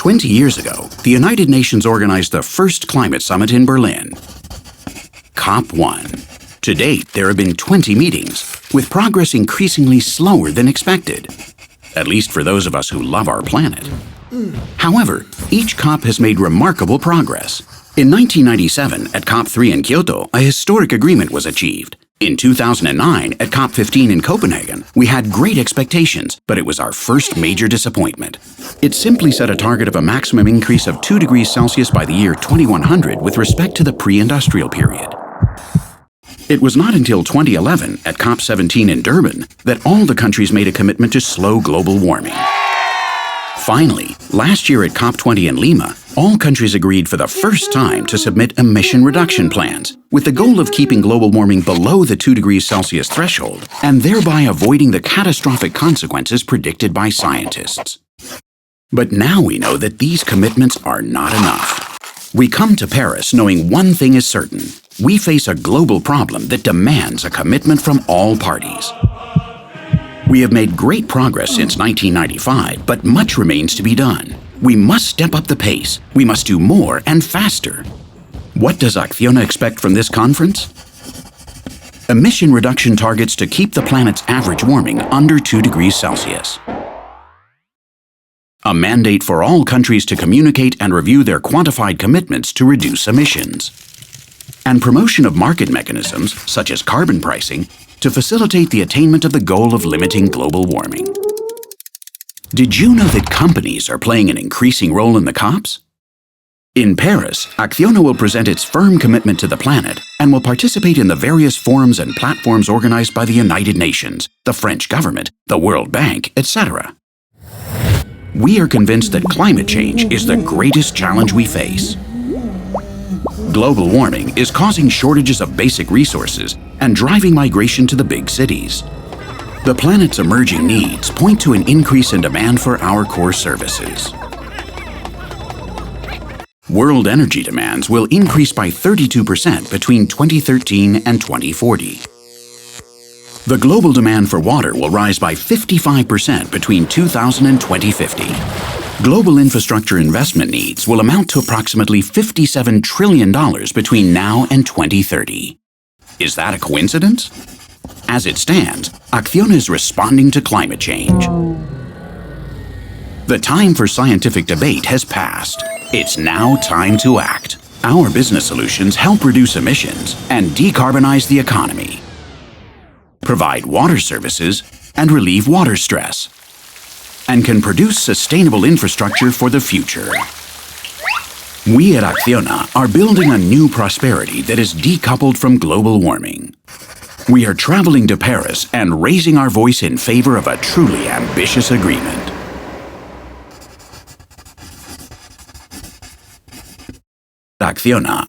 20 years ago, the United Nations organized the first climate summit in Berlin, COP1. To date, there have been 20 meetings, with progress increasingly slower than expected, at least for those of us who love our planet. However, each COP has made remarkable progress. In 1997, at COP3 in Kyoto, a historic agreement was achieved. In 2009, at COP15 in Copenhagen, we had great expectations, but it was our first major disappointment. It simply set a target of a maximum increase of 2 degrees Celsius by the year 2100 with respect to the pre-industrial period. It was not until 2011, at COP17 in Durban, that all the countries made a commitment to slow global warming. Finally, last year at COP20 in Lima, all countries agreed for the first time to submit emission reduction plans, with the goal of keeping global warming below the 2 degrees Celsius threshold, and thereby avoiding the catastrophic consequences predicted by scientists. But now we know that these commitments are not enough. We come to Paris knowing one thing is certain: we face a global problem that demands a commitment from all parties. We have made great progress since 1995, but much remains to be done. We must step up the pace. We must do more and faster. What does ACCIONA expect from this conference? Emission reduction targets to keep the planet's average warming under 2 degrees Celsius. A mandate for all countries to communicate and review their quantified commitments to reduce emissions. And promotion of market mechanisms, such as carbon pricing, to facilitate the attainment of the goal of limiting global warming. Did you know that companies are playing an increasing role in the COPs? In Paris, ACCIONA will present its firm commitment to the planet and will participate in the various forums and platforms organized by the United Nations, the French government, the World Bank, etc. We are convinced that climate change is the greatest challenge we face. Global warming is causing shortages of basic resources and driving migration to the big cities. The planet's emerging needs point to an increase in demand for our core services. World energy demands will increase by 32% between 2013 and 2040. The global demand for water will rise by 55% between 2000 and 2050. Global infrastructure investment needs will amount to approximately $57 trillion between now and 2030. Is that a coincidence? As it stands, ACCIONA is responding to climate change. The time for scientific debate has passed. It's now time to act. Our business solutions help reduce emissions and decarbonize the economy, provide water services, and relieve water stress, and can produce sustainable infrastructure for the future. We at ACCIONA are building a new prosperity that is decoupled from global warming. We are traveling to Paris and raising our voice in favor of a truly ambitious agreement. ACCIONA